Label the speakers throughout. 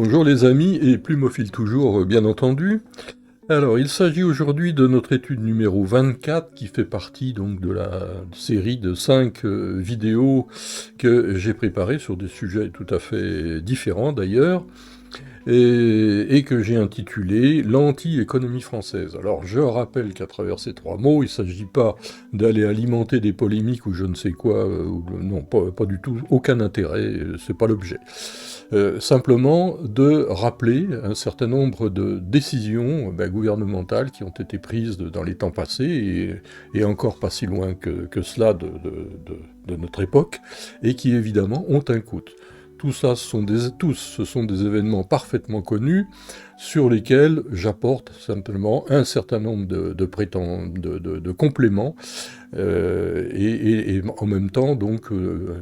Speaker 1: Bonjour les amis, et Plumophile toujours, bien entendu. Alors, il s'agit aujourd'hui de notre étude numéro 24, qui fait partie donc de la série de 5 vidéos que j'ai préparées sur des sujets tout à fait différents d'ailleurs, et que j'ai intitulé «L'anti-économie française». Alors, je rappelle qu'à travers ces 3 mots, il ne s'agit pas d'aller alimenter des polémiques ou je ne sais quoi, non, pas du tout, aucun intérêt, c'est pas l'objet. Simplement de rappeler un certain nombre de décisions gouvernementales qui ont été prises dans les temps passés, et encore pas si loin que cela de notre époque, et qui évidemment ont un coût. Tout ça, ce sont des événements parfaitement connus, sur lesquels j'apporte simplement un certain nombre de compléments, et en même temps donc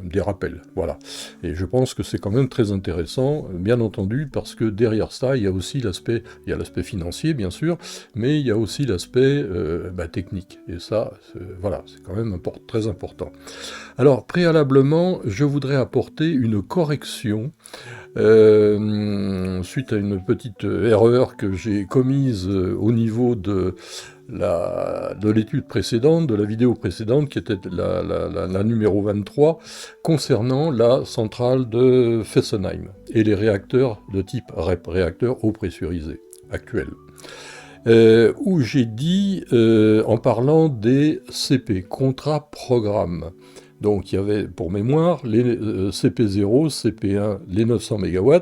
Speaker 1: des rappels. Voilà. Et je pense que c'est quand même très intéressant, bien entendu, parce que derrière ça, il y a aussi l'aspect financier, bien sûr, mais il y a aussi l'aspect technique. Et ça, voilà, c'est quand même très important. Alors, préalablement, je voudrais apporter une correction suite à une petite erreur que j'ai commise au niveau de l'étude précédente, de la vidéo précédente, qui était la numéro 23, concernant la centrale de Fessenheim et les réacteurs de type REP, réacteurs eau pressurisée, actuels. Où j'ai dit, en parlant des CP, contrats programmes. Donc il y avait, pour mémoire, les CP0, CP1, les 900 MW,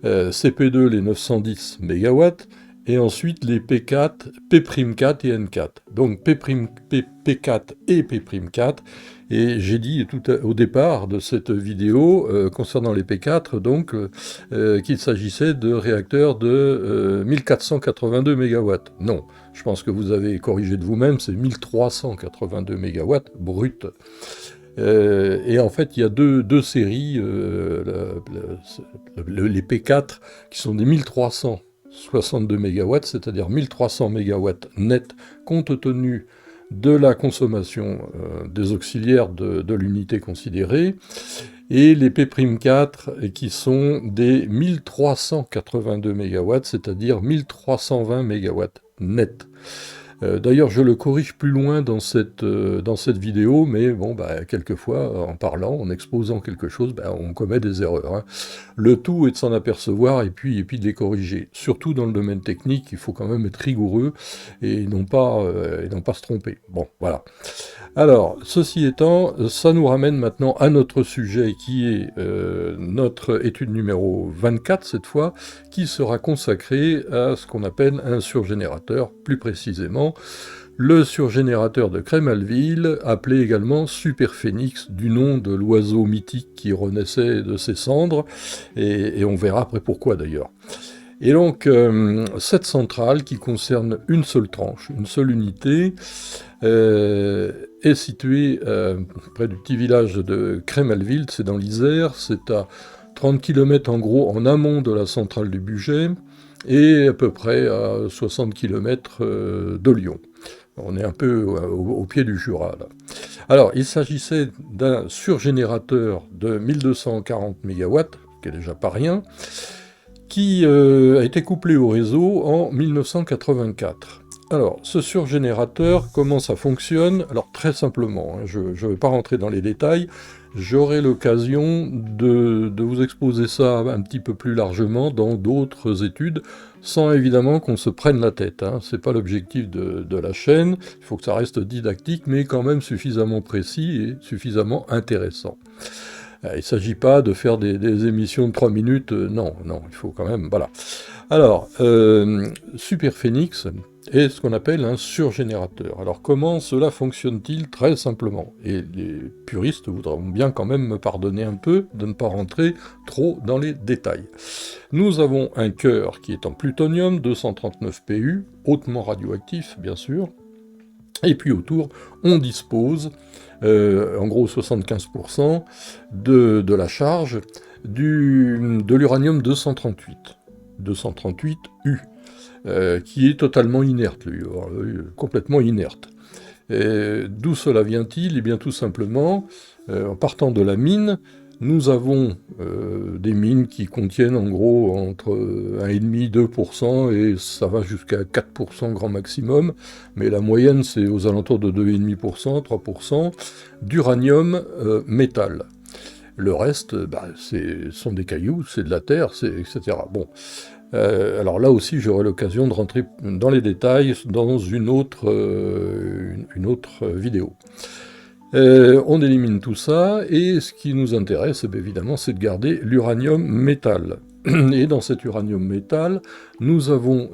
Speaker 1: CP2, les 910 MW, et ensuite les P4, P'4 et N4. Donc P4 et P'4, et j'ai dit au départ de cette vidéo, concernant les P4, donc, qu'il s'agissait de réacteurs de 1482 MW. Non, je pense que vous avez corrigé de vous-même, c'est 1382 MW brut. Et en fait, il y a deux séries, les P4, qui sont des 1362 MW, c'est-à-dire 1300 MW net, compte tenu de la consommation des auxiliaires de l'unité considérée, et les P'4 qui sont des 1382 MW, c'est-à-dire 1320 MW net. D'ailleurs, je le corrige plus loin dans cette vidéo, mais bon, quelquefois, en parlant, en exposant quelque chose, on commet des erreurs. Hein. Le tout est de s'en apercevoir et puis de les corriger. Surtout dans le domaine technique, il faut quand même être rigoureux et non pas se tromper. Bon, voilà. Alors, ceci étant, ça nous ramène maintenant à notre sujet qui est notre étude numéro 24 cette fois, qui sera consacrée à ce qu'on appelle un surgénérateur, plus précisément le surgénérateur de Creys-Malville, appelé également Superphénix, du nom de l'oiseau mythique qui renaissait de ses cendres, et on verra après pourquoi d'ailleurs. Et donc, cette centrale, qui concerne une seule tranche, une seule unité, est située près du petit village de Creys-Malville, c'est dans l'Isère, c'est à 30 km en gros en amont de la centrale du Bugey, et à peu près à 60 km de Lyon. On est un peu au pied du Jura, là. Alors, il s'agissait d'un surgénérateur de 1240 MW, qui est déjà pas rien, qui a été couplé au réseau en 1984. Alors, ce surgénérateur, comment ça fonctionne? Alors, très simplement, hein, je ne vais pas rentrer dans les détails, j'aurai l'occasion de vous exposer ça un petit peu plus largement dans d'autres études, sans évidemment qu'on se prenne la tête. Hein. C'est pas l'objectif de la chaîne, il faut que ça reste didactique, mais quand même suffisamment précis et suffisamment intéressant. Il ne s'agit pas de faire des émissions de 3 minutes, non, il faut quand même, voilà. Alors, Superphénix est ce qu'on appelle un surgénérateur. Alors comment cela fonctionne-t-il? Très simplement, et les puristes voudront bien quand même me pardonner un peu de ne pas rentrer trop dans les détails. Nous avons un cœur qui est en plutonium, 239 Pu, hautement radioactif bien sûr, et puis autour, on dispose, en gros 75% de la charge de l'uranium 238U, qui est totalement inerte, lui, complètement inerte. D'où cela vient-il? Eh bien tout simplement, en partant de la mine, Nous avons des mines qui contiennent en gros entre 1,5-2%, et ça va jusqu'à 4% grand maximum, mais la moyenne c'est aux alentours de 2,5%, 3% d'uranium métal. Le reste, sont des cailloux, c'est de la terre, etc. Bon. Alors là aussi, j'aurai l'occasion de rentrer dans les détails dans une autre vidéo. On élimine tout ça, et ce qui nous intéresse, évidemment, c'est de garder l'uranium métal. Et dans cet uranium métal, nous avons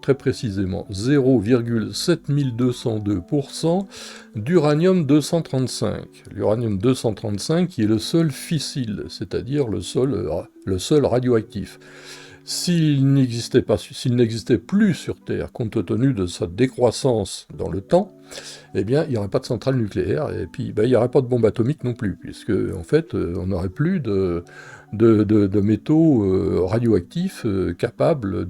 Speaker 1: très précisément 0,7202% d'uranium 235. L'uranium 235 qui est le seul fissile, c'est-à-dire le seul radioactif. S'il n'existait plus sur Terre, compte tenu de sa décroissance dans le temps, eh bien, il n'y aurait pas de centrale nucléaire, et puis il n'y aurait pas de bombe atomique non plus, puisque, en fait, on n'aurait plus de métaux radioactifs capables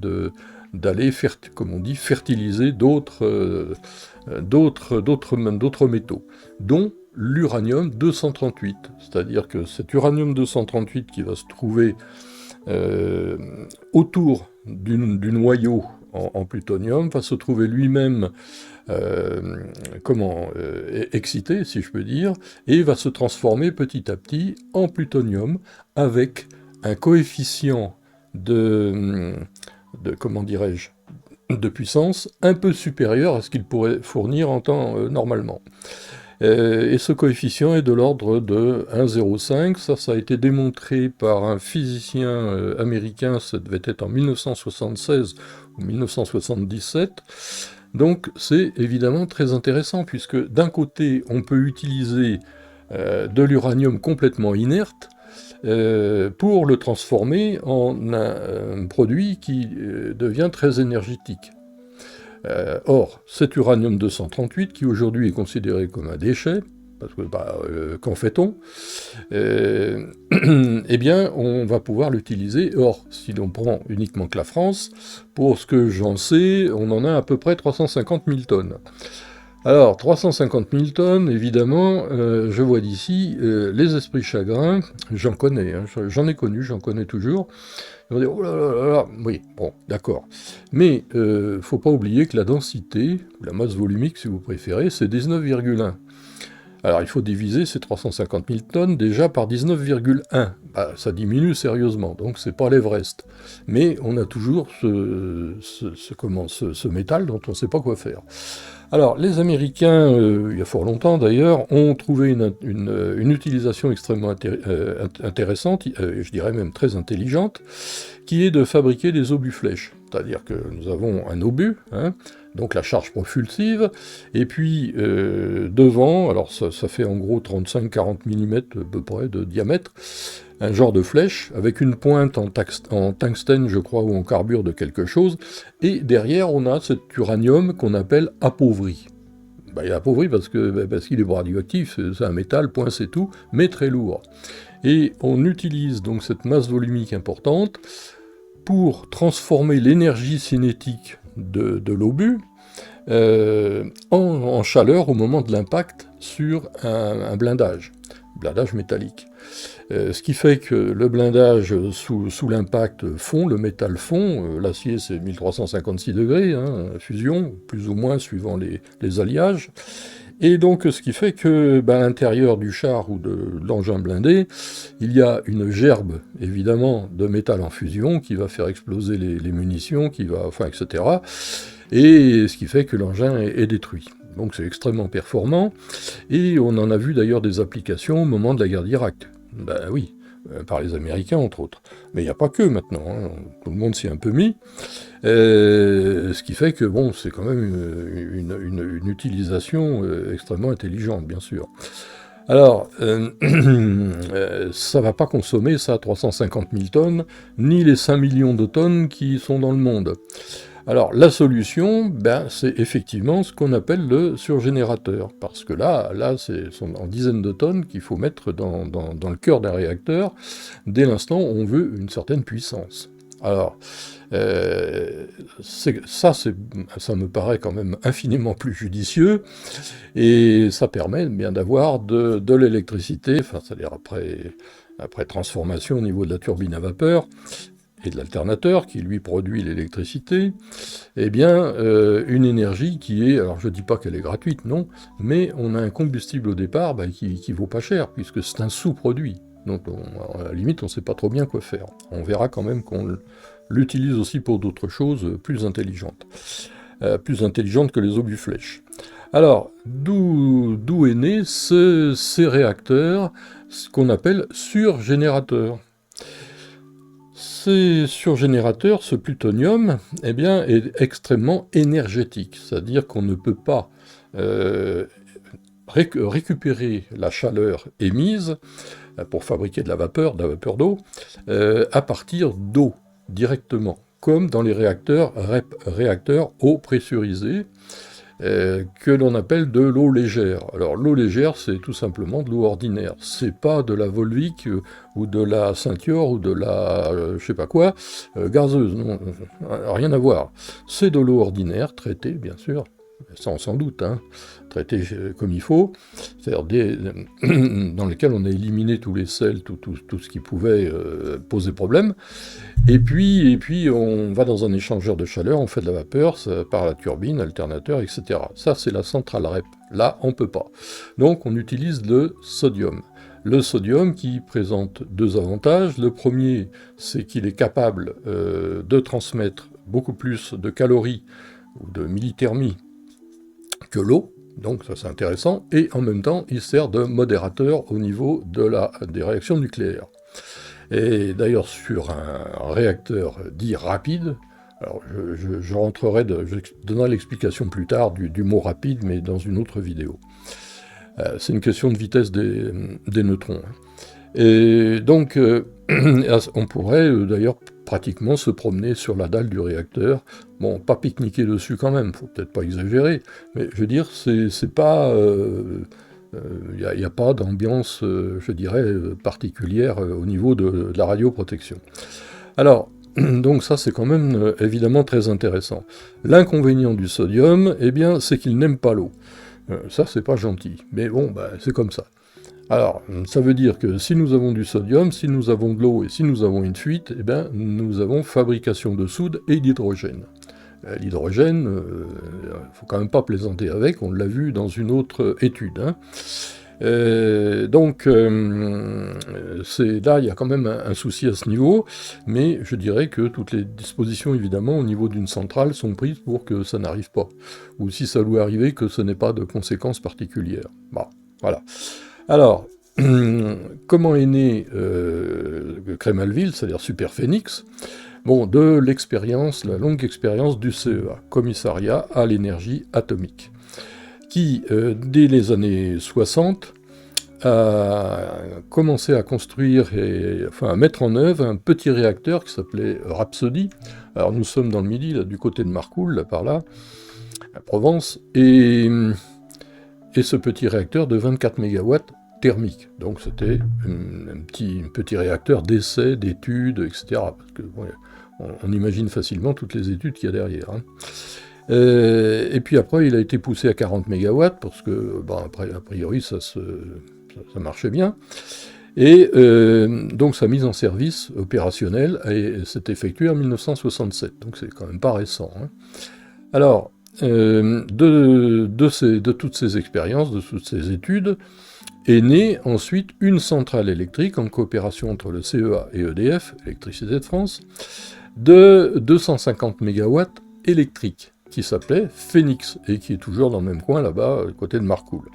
Speaker 1: d'aller, comme on dit, fertiliser d'autres métaux, dont l'uranium 238. C'est-à-dire que cet uranium 238 qui va se trouver autour du noyau en plutonium va se trouver lui-même excité, si je peux dire, et va se transformer petit à petit en plutonium avec un coefficient de puissance un peu supérieur à ce qu'il pourrait fournir en temps normalement. Et ce coefficient est de l'ordre de 1,05. Ça a été démontré par un physicien américain, ça devait être en 1976 ou 1977. Donc c'est évidemment très intéressant, puisque d'un côté, on peut utiliser de l'uranium complètement inerte pour le transformer en un produit qui devient très énergétique. Or, cet uranium 238, qui aujourd'hui est considéré comme un déchet, parce que qu'en fait-on? Eh bien, on va pouvoir l'utiliser. Or, si l'on prend uniquement que la France, pour ce que j'en sais, on en a à peu près 350 000 tonnes. Alors, 350 000 tonnes, évidemment, je vois d'ici les esprits chagrins, j'en connais, hein, j'en ai connu, j'en connais toujours. Ils vont dire, oh là là là là, oui, bon, d'accord. Mais faut pas oublier que la densité, ou la masse volumique si vous préférez, c'est 19,1. Alors il faut diviser ces 350 000 tonnes déjà par 19,1. Ça diminue sérieusement, donc c'est pas l'Everest. Mais on a toujours ce métal dont on ne sait pas quoi faire. Alors, les Américains, il y a fort longtemps d'ailleurs, ont trouvé une utilisation extrêmement intéressante, je dirais même très intelligente, qui est de fabriquer des obus flèches. C'est-à-dire que nous avons un obus, hein, donc la charge propulsive, et puis devant, alors ça fait en gros 35-40 mm à peu près de diamètre, un genre de flèche, avec une pointe en tungstène, je crois, ou en carbure de quelque chose, et derrière on a cet uranium qu'on appelle appauvri. Il est appauvri parce qu'il est radioactif, c'est un métal, point c'est tout, mais très lourd. Et on utilise donc cette masse volumique importante pour transformer l'énergie cinétique de l'obus en chaleur au moment de l'impact sur un blindage métallique. Ce qui fait que le blindage sous l'impact fond, le métal fond, l'acier c'est 1356 degrés, hein, fusion, plus ou moins suivant les alliages, et donc ce qui fait que à l'intérieur du char ou de l'engin blindé, il y a une gerbe évidemment de métal en fusion qui va faire exploser les munitions, etc. Et ce qui fait que l'engin est détruit. Donc c'est extrêmement performant, et on en a vu d'ailleurs des applications au moment de la guerre d'Irak. Oui, par les Américains entre autres. Mais il n'y a pas que maintenant, hein. Tout le monde s'y est un peu mis. Ce qui fait que bon, c'est quand même une utilisation extrêmement intelligente, bien sûr. Alors, ça ne va pas consommer ça 350 000 tonnes, ni les 5 millions de tonnes qui sont dans le monde. Alors, la solution, c'est effectivement ce qu'on appelle le surgénérateur, parce que là c'est en dizaines de tonnes qu'il faut mettre dans le cœur d'un réacteur, dès l'instant où on veut une certaine puissance. Alors, ça me paraît quand même infiniment plus judicieux, et ça permet bien d'avoir de l'électricité, enfin, c'est-à-dire après transformation au niveau de la turbine à vapeur, et de l'alternateur qui lui produit l'électricité, eh bien une énergie qui est, alors je ne dis pas qu'elle est gratuite, non, mais on a un combustible au départ qui vaut pas cher, puisque c'est un sous-produit. Donc à la limite, on ne sait pas trop bien quoi faire. On verra quand même qu'on l'utilise aussi pour d'autres choses plus intelligentes que les obus flèches. Alors, d'où est né ces réacteurs, ce qu'on appelle surgénérateurs. Ces surgénérateurs, ce plutonium, eh bien, est extrêmement énergétique, c'est-à-dire qu'on ne peut pas récupérer la chaleur émise pour fabriquer de la vapeur d'eau, à partir d'eau, directement, comme dans les réacteurs eau pressurisée, que l'on appelle de l'eau légère. Alors l'eau légère, c'est tout simplement de l'eau ordinaire. C'est pas de la Volvic ou de la Ceinture ou de la je sais pas quoi gazeuse. Non, rien à voir. C'est de l'eau ordinaire, traitée bien sûr, sans doute, hein, traitée comme il faut, c'est-à-dire dans lesquels on a éliminé tous les sels, tout ce qui pouvait poser problème. Et puis, on va dans un échangeur de chaleur, on fait de la vapeur, ça part la turbine, alternateur, etc. Ça, c'est la centrale REP. Là, on ne peut pas. Donc, on utilise le sodium. Le sodium qui présente deux avantages. Le premier, c'est qu'il est capable de transmettre beaucoup plus de calories ou de millithermie que l'eau. Donc ça c'est intéressant. Et en même temps, il sert de modérateur au niveau des réactions nucléaires. Et d'ailleurs, sur un réacteur dit rapide, alors je donnerai l'explication plus tard du mot rapide, mais dans une autre vidéo. C'est une question de vitesse des neutrons. Et donc, on pourrait d'ailleurs pratiquement se promener sur la dalle du réacteur. Bon, pas pique-niquer dessus quand même, faut peut-être pas exagérer, mais je veux dire, c'est pas... il n'y a pas d'ambiance, je dirais, particulière au niveau de la radioprotection. Alors, donc ça c'est quand même évidemment très intéressant. L'inconvénient du sodium, eh bien, c'est qu'il n'aime pas l'eau. Ça c'est pas gentil, mais bon, c'est comme ça. Alors, ça veut dire que si nous avons du sodium, si nous avons de l'eau et si nous avons une fuite, eh bien, nous avons fabrication de soude et d'hydrogène. L'hydrogène, il ne faut quand même pas plaisanter avec, on l'a vu dans une autre étude. Hein. Donc, là, il y a quand même un souci à ce niveau, mais je dirais que toutes les dispositions, évidemment, au niveau d'une centrale, sont prises pour que ça n'arrive pas. Ou si ça doit arriver, que ce n'ait pas de conséquences particulières. Bon, voilà. Alors, comment est né Cremalville, c'est-à-dire Superphénix? Bon, de l'expérience, la longue expérience du CEA, Commissariat à l'énergie atomique, qui, dès les années 60, a commencé à construire à mettre en œuvre un petit réacteur qui s'appelait Rhapsody. Alors nous sommes dans le Midi, là, du côté de Marcoule, là par là, à Provence, et ce petit réacteur de 24 MW thermique. Donc c'était un petit réacteur d'essai, d'études, etc. Parce que on imagine facilement toutes les études qu'il y a derrière. Hein. Et puis après, il a été poussé à 40 MW, parce que, après, a priori, ça marchait bien. Et donc sa mise en service opérationnelle s'est effectuée en 1967, donc c'est quand même pas récent. Hein. Alors, de toutes ces expériences, de toutes ces études, est née ensuite une centrale électrique en coopération entre le CEA et EDF, Électricité de France, de 250 MW électriques, qui s'appelait Phénix, et qui est toujours dans le même coin là-bas, à côté de Marcoule,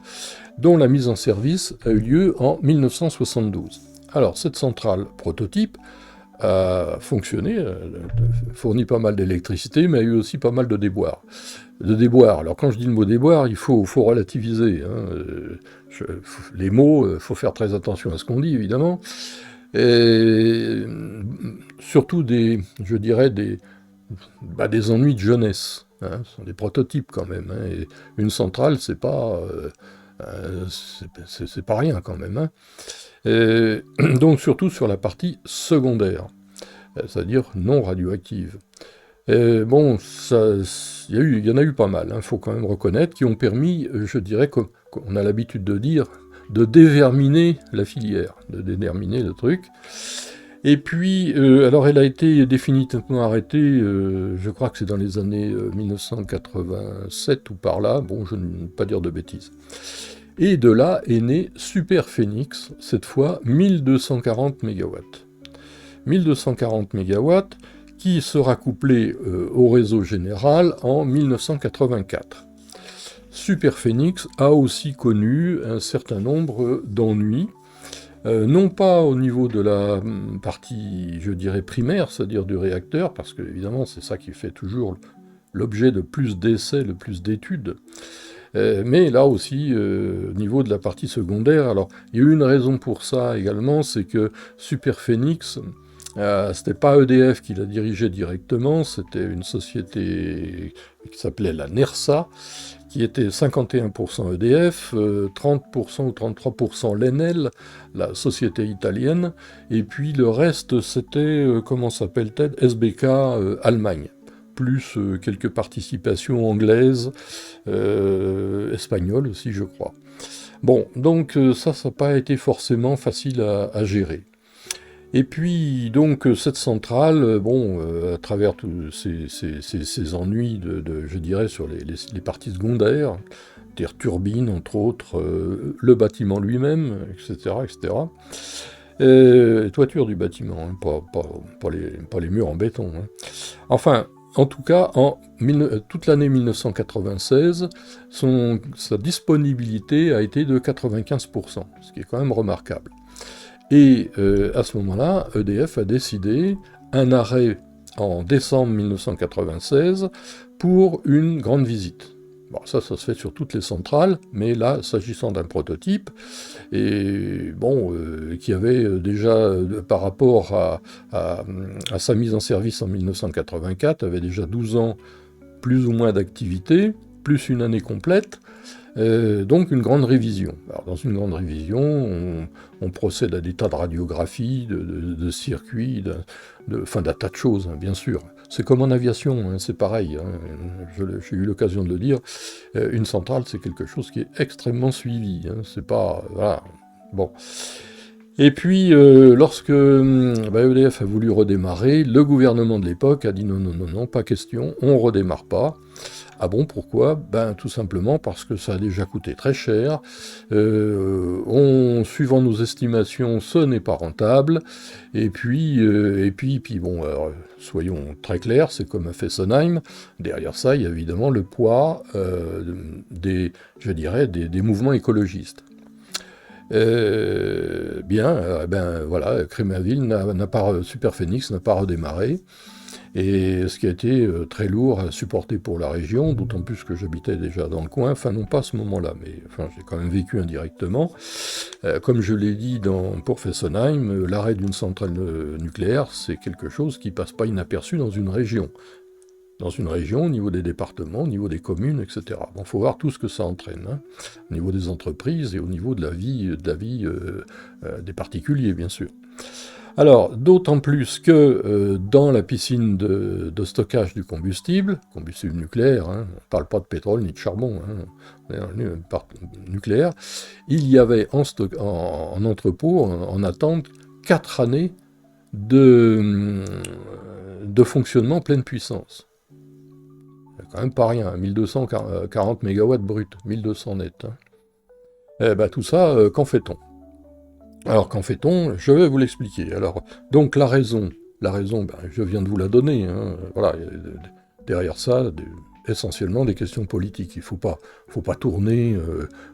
Speaker 1: dont la mise en service a eu lieu en 1972. Alors, cette centrale prototype a fonctionné, fournit pas mal d'électricité, mais a eu aussi pas mal de déboires. Alors quand je dis le mot déboire, il faut relativiser. Hein. Les mots, il faut faire très attention à ce qu'on dit, évidemment. Et surtout je dirais des ennuis de jeunesse. Hein. Ce sont des prototypes quand même. Hein. Et une centrale, c'est pas rien quand même. Hein. Donc surtout sur la partie secondaire. c'est-à-dire non radioactives. Et bon, il y en a eu pas mal, il faut quand même reconnaître, qui ont permis, je dirais, comme on a l'habitude de dire, de déverminer la filière, de déterminer le truc. Et puis, alors elle a été définitivement arrêtée, je crois que c'est dans les années 1987 ou par là, bon, je ne veux pas dire de bêtises. Et de là est né Super Phénix, cette fois 1240 MW. 1240 MW qui sera couplé au réseau général en 1984. Super Phénix a aussi connu un certain nombre d'ennuis, non pas au niveau de la partie, je dirais, primaire, c'est-à-dire du réacteur, parce que évidemment c'est ça qui fait toujours l'objet de plus d'essais, de plus d'études, mais là aussi au niveau de la partie secondaire. Alors il y a eu une raison pour ça également, c'est que Super Phénix, c'était pas EDF qui la dirigeait directement, c'était une société qui s'appelait la NERSA, qui était 51% EDF, 30% ou 33% l'Enel, la société italienne, et puis le reste c'était, comment s'appelle-t-elle, SBK Allemagne, plus quelques participations anglaises, espagnoles aussi je crois. Bon, donc ça n'a pas été forcément facile à gérer. Et puis, donc, cette centrale, bon, à travers tous ces ennuis, je dirais, sur les parties secondaires, des turbines, entre autres, le bâtiment lui-même, etc., etc. Toiture du bâtiment, hein, pas les murs en béton. Hein. Enfin, en tout cas, toute l'année 1996, sa disponibilité a été de 95%, ce qui est quand même remarquable. Et à ce moment-là, EDF a décidé un arrêt en décembre 1996 pour une grande visite. Bon, ça se fait sur toutes les centrales, mais là, s'agissant d'un prototype, et bon, qui avait déjà, par rapport à sa mise en service en 1984, avait déjà 12 ans plus ou moins d'activité, plus une année complète, donc une grande révision. Alors, dans une grande révision, on procède à des tas de radiographies, de circuits, enfin d'un tas de choses, hein, bien sûr. C'est comme en aviation, hein, c'est pareil, hein, j'ai eu l'occasion de le dire, une centrale c'est quelque chose qui est extrêmement suivi, hein, c'est pas... Voilà, bon. Et puis, lorsque EDF a voulu redémarrer, le gouvernement de l'époque a dit non, non, non, non, pas question, on ne redémarre pas. Ah bon, pourquoi? Ben tout simplement parce que ça a déjà coûté très cher. Suivant nos estimations, ce n'est pas rentable. Et puis bon, alors, soyons très clairs, c'est comme à Fessenheim. Derrière ça, il y a évidemment le poids des mouvements écologistes. Voilà, Crémainville Super Phénix n'a pas redémarré. Et ce qui a été très lourd à supporter pour la région, d'autant plus que j'habitais déjà dans le coin, enfin non pas à ce moment-là, mais enfin, j'ai quand même vécu indirectement. Comme je l'ai dit pour Fessenheim, l'arrêt d'une centrale nucléaire, c'est quelque chose qui ne passe pas inaperçu dans une région. Dans une région, au niveau des départements, au niveau des communes, etc. Bon, faut voir tout ce que ça entraîne, hein, au niveau des entreprises et au niveau de la vie des particuliers, bien sûr. Alors, d'autant plus que dans la piscine de stockage du combustible nucléaire, hein, on ne parle pas de pétrole ni de charbon, hein, nucléaire, il y avait en entrepôt, en attente, 4 années de fonctionnement pleine puissance. C'est quand même pas rien, 1240 MW brut, 1200 net. Hein. Eh ben, tout ça, qu'en fait-on? Alors qu'en fait-on? Je vais vous l'expliquer. Alors, donc la raison, je viens de vous la donner. Hein. Voilà, derrière ça, essentiellement des questions politiques. Il ne faut pas tourner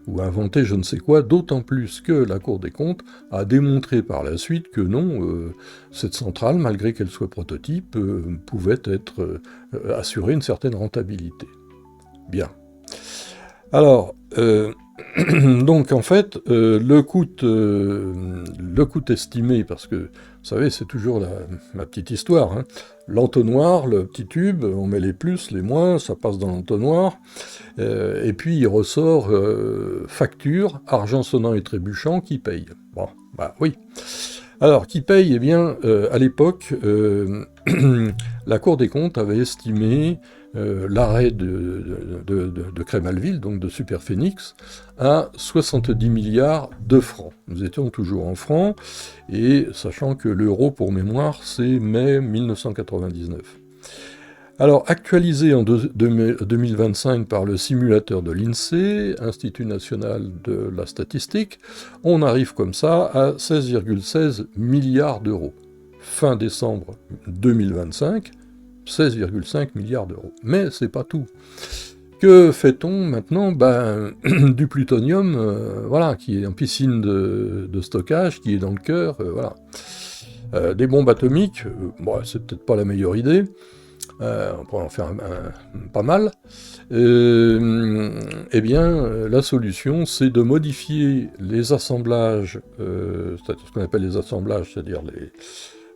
Speaker 1: ou inventer je ne sais quoi, d'autant plus que la Cour des comptes a démontré par la suite que non, cette centrale, malgré qu'elle soit prototype, pouvait assurer une certaine rentabilité. Bien. Alors, donc en fait, le coût estimé, parce que, vous savez, c'est toujours ma petite histoire, hein. L'entonnoir, le petit tube, on met les plus, les moins, ça passe dans l'entonnoir, et puis il ressort facture, argent sonnant et trébuchant, qui paye. Bon, bah oui. Alors, qui paye? Eh bien, à l'époque, la Cour des comptes avait estimé l'arrêt de Creys-Malville, donc de Superphénix, à 70 milliards de francs. Nous étions toujours en francs, et sachant que l'euro, pour mémoire, c'est mai 1999. Alors, actualisé en 2025 par le simulateur de l'INSEE, Institut national de la statistique, on arrive comme ça à 16,16 milliards d'euros. Fin décembre 2025, 16,5 milliards d'euros. Mais c'est pas tout. Que fait-on maintenant? Du plutonium, voilà, qui est en piscine de stockage, qui est dans le cœur, voilà. Des bombes atomiques, bon, c'est peut-être pas la meilleure idée. On pourrait en faire pas mal. Eh bien, la solution, c'est de modifier les assemblages, c'est-à-dire ce qu'on appelle les assemblages, c'est-à-dire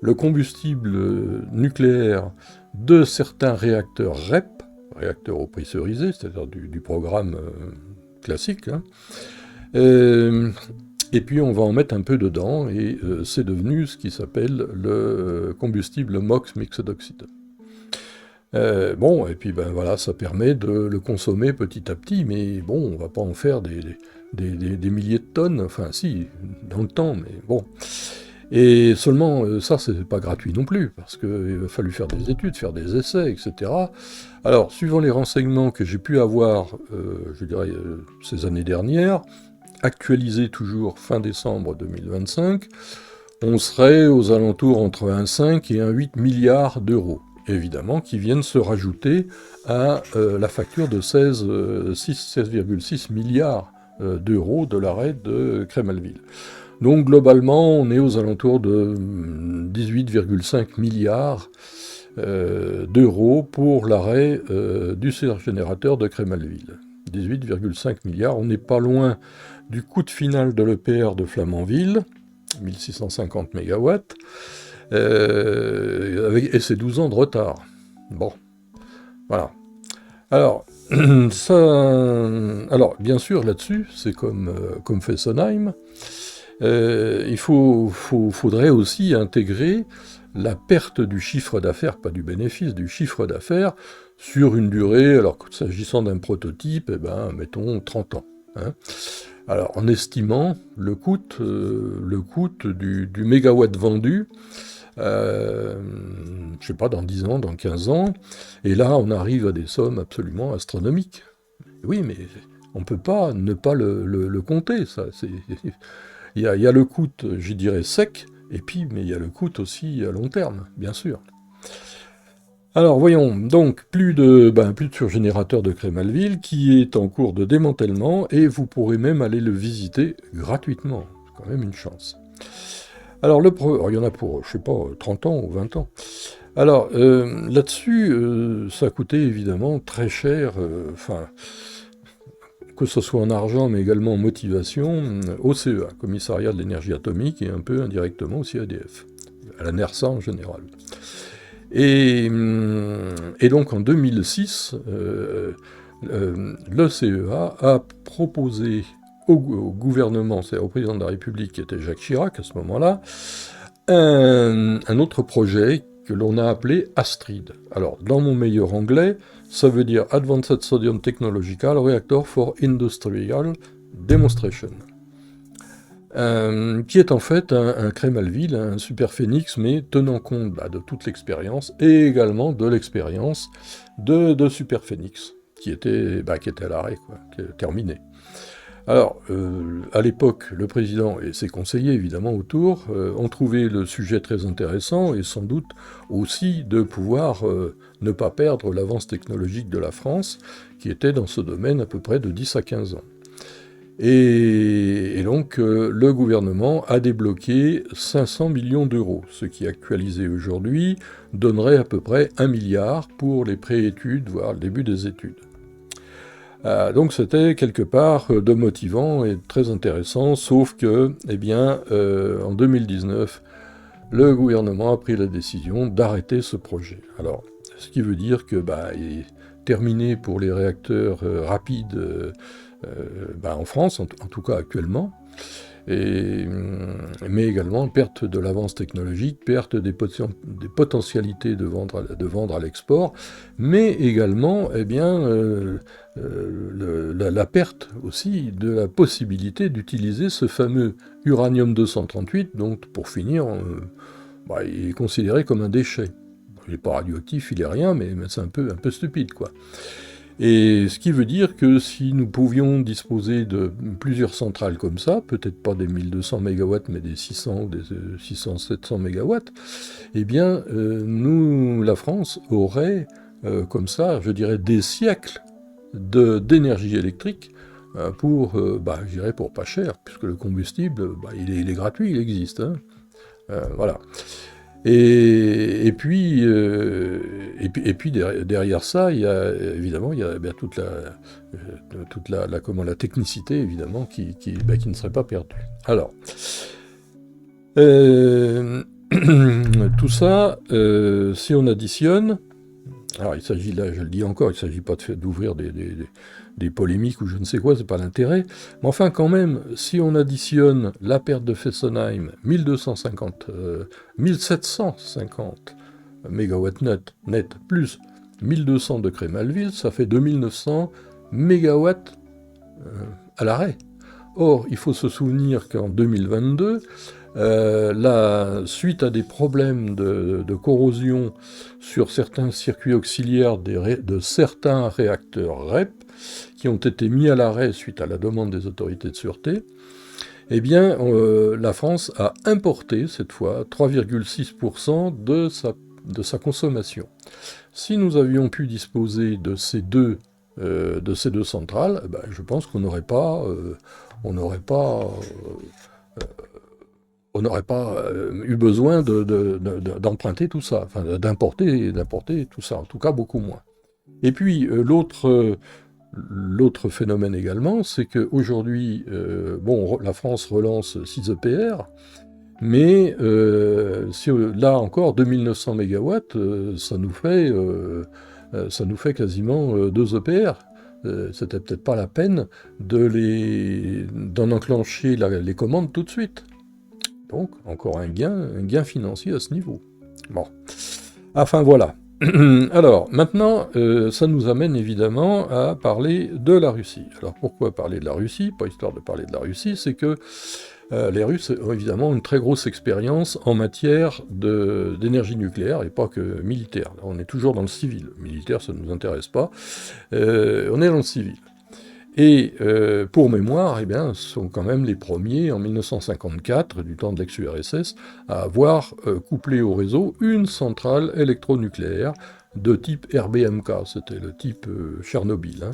Speaker 1: le combustible nucléaire de certains réacteurs REP, réacteurs eau pressurisés, c'est-à-dire du programme classique, hein. Et puis on va en mettre un peu dedans, et c'est devenu ce qui s'appelle le combustible MOX mixed oxide. Bon, et puis voilà, ça permet de le consommer petit à petit, mais bon, on va pas en faire des milliers de tonnes, enfin si, dans le temps, mais bon. Et seulement, ça, c'est pas gratuit non plus, parce qu'il a fallu faire des études, faire des essais, etc. Alors, suivant les renseignements que j'ai pu avoir, je dirais, ces années dernières, actualisés toujours fin décembre 2025, on serait aux alentours entre 1,5 et 1,8 milliards d'euros, évidemment, qui viennent se rajouter à la facture de 16,6 milliards d'euros de l'arrêt de Creys-Malville. Donc globalement, on est aux alentours de 18,5 milliards d'euros pour l'arrêt du générateur de Creys-Malville. 18,5 milliards, on n'est pas loin du coût final de l'EPR de Flamanville, 1650 MW, et c'est 12 ans de retard. Bon, voilà. Alors, bien sûr, là-dessus, c'est comme Fessenheim, il faudrait aussi intégrer la perte du chiffre d'affaires, pas du bénéfice, du chiffre d'affaires, sur une durée, alors que s'agissant d'un prototype, mettons 30 ans. Hein. Alors, en estimant le coût du mégawatt vendu, je sais pas, dans 10 ans, dans 15 ans, et là, on arrive à des sommes absolument astronomiques. Oui, mais on ne peut pas ne pas le compter, ça. Il y a le coût, je dirais, sec, mais il y a le coût aussi à long terme, bien sûr. Alors voyons, donc plus de surgénérateur de Creys-Malville qui est en cours de démantèlement, et vous pourrez même aller le visiter gratuitement. C'est quand même une chance. Alors il y en a pour, je sais pas, 30 ans ou 20 ans. Alors là-dessus, ça a coûté évidemment très cher, que ce soit en argent, mais également en motivation, au CEA, Commissariat de l'énergie atomique, et un peu indirectement aussi à EDF, à la NERSA en général. Et donc en 2006, le CEA a proposé au gouvernement, c'est-à-dire au président de la République, qui était Jacques Chirac à ce moment-là, un autre projet que l'on a appelé ASTRID. Alors, dans mon meilleur anglais, ça veut dire Advanced Sodium Technological Reactor for Industrial Demonstration, qui est en fait un Creys-Malville, un Superphénix, mais tenant compte de toute l'expérience, et également de l'expérience de Superphénix, qui était à l'arrêt, qui est terminé. Alors, à l'époque, le président et ses conseillers, évidemment, autour, ont trouvé le sujet très intéressant, et sans doute aussi de pouvoir ne pas perdre l'avance technologique de la France, qui était dans ce domaine à peu près de 10 à 15 ans. Et donc, le gouvernement a débloqué 500 millions d'euros, ce qui, actualisé aujourd'hui, donnerait à peu près 1 milliard pour les pré-études, voire le début des études. Donc c'était quelque part de motivant et très intéressant, sauf que, en 2019, le gouvernement a pris la décision d'arrêter ce projet. Alors, ce qui veut dire que il est terminé pour les réacteurs rapides en France, en tout cas actuellement, mais également perte de l'avance technologique, perte des potentialités de vendre à l'export, mais également la perte aussi de la possibilité d'utiliser ce fameux uranium-238, donc pour finir, il est considéré comme un déchet. Il n'est pas radioactif, il n'est rien, mais c'est un peu stupide, quoi. Et ce qui veut dire que si nous pouvions disposer de plusieurs centrales comme ça, peut-être pas des 1200 MW, mais des 600 ou des 600-700 MW, eh bien, la France aurait, comme ça, je dirais, des siècles d'énergie électrique je dirais pour pas cher, puisque le combustible, il est gratuit, il existe. Hein. Voilà. Et puis derrière ça, il y a évidemment toute la technicité évidemment qui ne serait pas perdue. Alors, tout ça, si on additionne, alors il s'agit là, je le dis encore, il ne s'agit pas d'ouvrir des polémiques ou je ne sais quoi, c'est pas l'intérêt. Mais enfin, quand même, si on additionne la perte de Fessenheim, 1750 MW net, plus 1200 de Crémalville, ça fait 2900 MW à l'arrêt. Or, il faut se souvenir qu'en 2022, suite à des problèmes de corrosion sur certains circuits auxiliaires de certains réacteurs REP, qui ont été mis à l'arrêt suite à la demande des autorités de sûreté, eh bien, la France a importé, cette fois, 3,6% de sa consommation. Si nous avions pu disposer de ces deux centrales, je pense qu'on n'aurait pas eu besoin d'emprunter tout ça, enfin d'importer tout ça, en tout cas beaucoup moins. Et puis l'autre phénomène également, c'est qu'aujourd'hui, la France relance 6 EPR, mais là encore, 2900 MW, ça nous fait quasiment 2 EPR. C'était peut-être pas la peine d'en enclencher les commandes tout de suite. Donc, encore un gain financier à ce niveau. Bon. Enfin, voilà. Alors, maintenant, ça nous amène évidemment à parler de la Russie. Alors, pourquoi parler de la Russie? Pas histoire de parler de la Russie, c'est que les Russes ont évidemment une très grosse expérience en matière d'énergie nucléaire, et pas que militaire. Là, on est toujours dans le civil. Militaire, ça ne nous intéresse pas. On est dans le civil. Et pour mémoire, ce sont quand même les premiers, en 1954, du temps de l'ex-URSS, à avoir couplé au réseau une centrale électronucléaire de type RBMK, c'était le type Tchernobyl. Hein.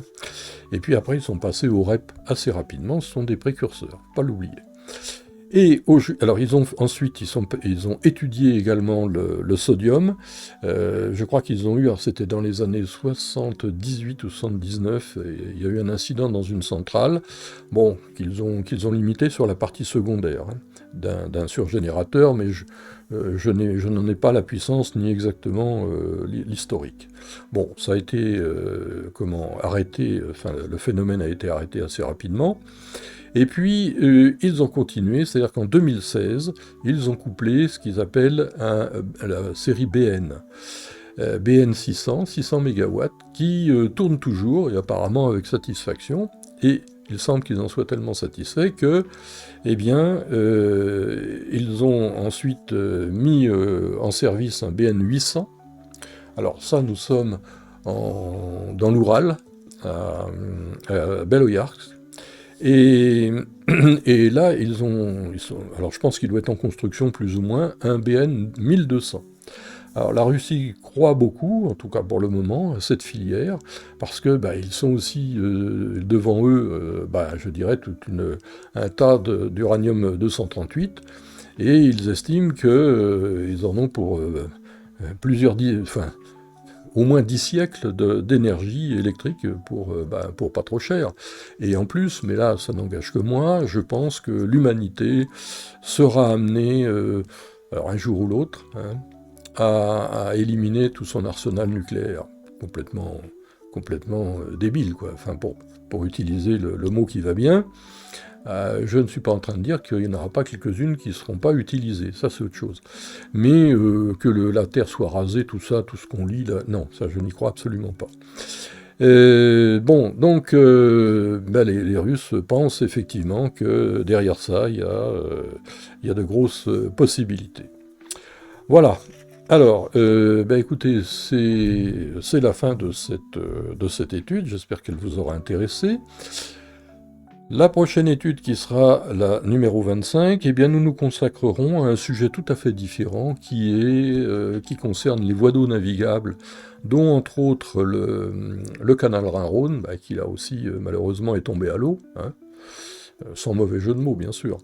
Speaker 1: Et puis après, ils sont passés au REP assez rapidement, ce sont des précurseurs, pas l'oublier. Et alors ensuite ils ont étudié également le sodium. Je crois qu'ils ont eu, alors c'était dans les années 78 ou 79, il y a eu un incident dans une centrale, qu'ils ont limité sur la partie secondaire d'un surgénérateur, mais je n'en ai pas la puissance ni exactement l'historique. Bon, ça a été arrêté, enfin le phénomène a été arrêté assez rapidement. Et puis, ils ont continué, c'est-à-dire qu'en 2016, ils ont couplé ce qu'ils appellent la série BN. BN 600 MW, qui tourne toujours, et apparemment avec satisfaction, et il semble qu'ils en soient tellement satisfaits que, ils ont ensuite mis en service un BN 800. Alors ça, nous sommes dans l'Oural, à Beloyarsk. Et là, alors je pense qu'il doit être en construction plus ou moins, un BN 1200. Alors la Russie croit beaucoup, en tout cas pour le moment, à cette filière, parce que ils sont aussi devant eux, je dirais, un tas d'uranium 238, et ils estiment qu'ils en ont pour au moins 10 siècles d'énergie électrique pour pas trop cher. Et en plus, mais là ça n'engage que moi, je pense que l'humanité sera amenée, alors un jour ou l'autre, à éliminer tout son arsenal nucléaire, complètement débile, quoi. Enfin, pour utiliser le mot qui va bien, je ne suis pas en train de dire qu'il n'y en aura pas quelques-unes qui ne seront pas utilisées, ça c'est autre chose. Mais que la Terre soit rasée, tout ça, tout ce qu'on lit, là, non, ça je n'y crois absolument pas. Bon, donc les Russes pensent effectivement que derrière ça, il y a de grosses possibilités. Voilà. Alors, écoutez, c'est la fin de cette étude, j'espère qu'elle vous aura intéressé. La prochaine étude, qui sera la numéro 25, eh bien nous nous consacrerons à un sujet tout à fait différent qui concerne les voies d'eau navigables, dont entre autres le canal Rhin-Rhône, qui là aussi malheureusement est tombé à l'eau, hein, sans mauvais jeu de mots bien sûr.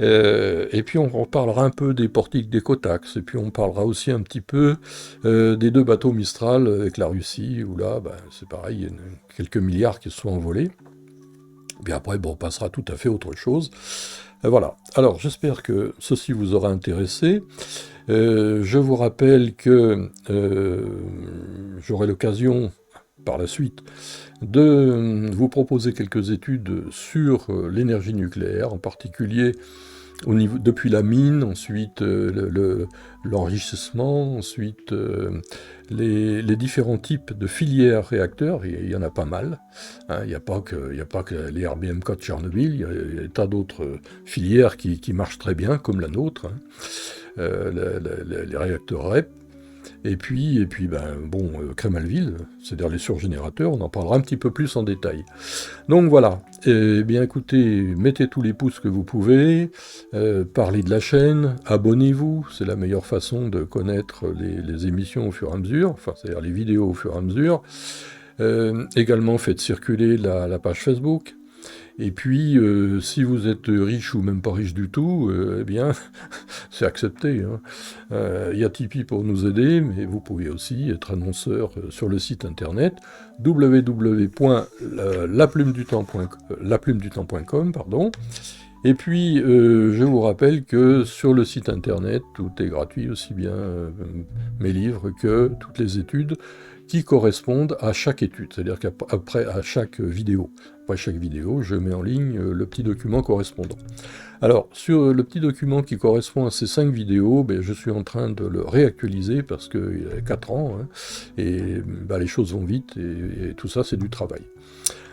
Speaker 1: Et puis on parlera un peu des portiques des Cotax, et puis on parlera aussi un petit peu des 2 bateaux Mistral avec la Russie, où là c'est pareil, il y a quelques milliards qui se sont envolés. Puis après, on passera tout à fait autre chose. Voilà. Alors, j'espère que ceci vous aura intéressé. Je vous rappelle que j'aurai l'occasion, par la suite, de vous proposer quelques études sur l'énergie nucléaire, en particulier depuis la mine, ensuite l'enrichissement, ensuite les différents types de filières réacteurs, il y en a pas mal, hein, il n'y a pas que les RBMK de Tchernobyl, il y a des tas d'autres filières qui marchent très bien, comme la nôtre, hein, les réacteurs REP. Et puis Cremalville, c'est-à-dire les surgénérateurs, on en parlera un petit peu plus en détail. Donc voilà, bien écoutez, mettez tous les pouces que vous pouvez, parlez de la chaîne, abonnez-vous, c'est la meilleure façon de connaître les émissions au fur et à mesure, enfin c'est-à-dire les vidéos au fur et à mesure. Également faites circuler la page Facebook. Et puis, si vous êtes riche ou même pas riche du tout, eh bien, c'est accepté, hein. Y a Tipeee pour nous aider, mais vous pouvez aussi être annonceur sur le site internet www.laplumedutemps.com, pardon. Et puis, je vous rappelle que sur le site internet, tout est gratuit, aussi bien mes livres que toutes les études qui correspondent à chaque étude, c'est-à-dire qu'après chaque vidéo, je mets en ligne le petit document correspondant. Alors, sur le petit document qui correspond à ces 5 vidéos, je suis en train de le réactualiser parce qu'il y a 4 ans, hein, et les choses vont vite, et tout ça, c'est du travail.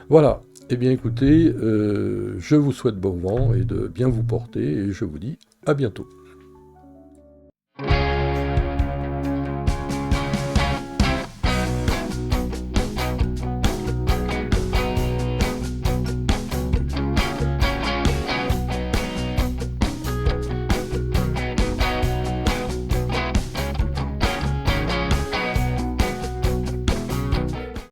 Speaker 1: Voilà, eh bien écoutez, je vous souhaite bon vent et de bien vous porter, et je vous dis à bientôt.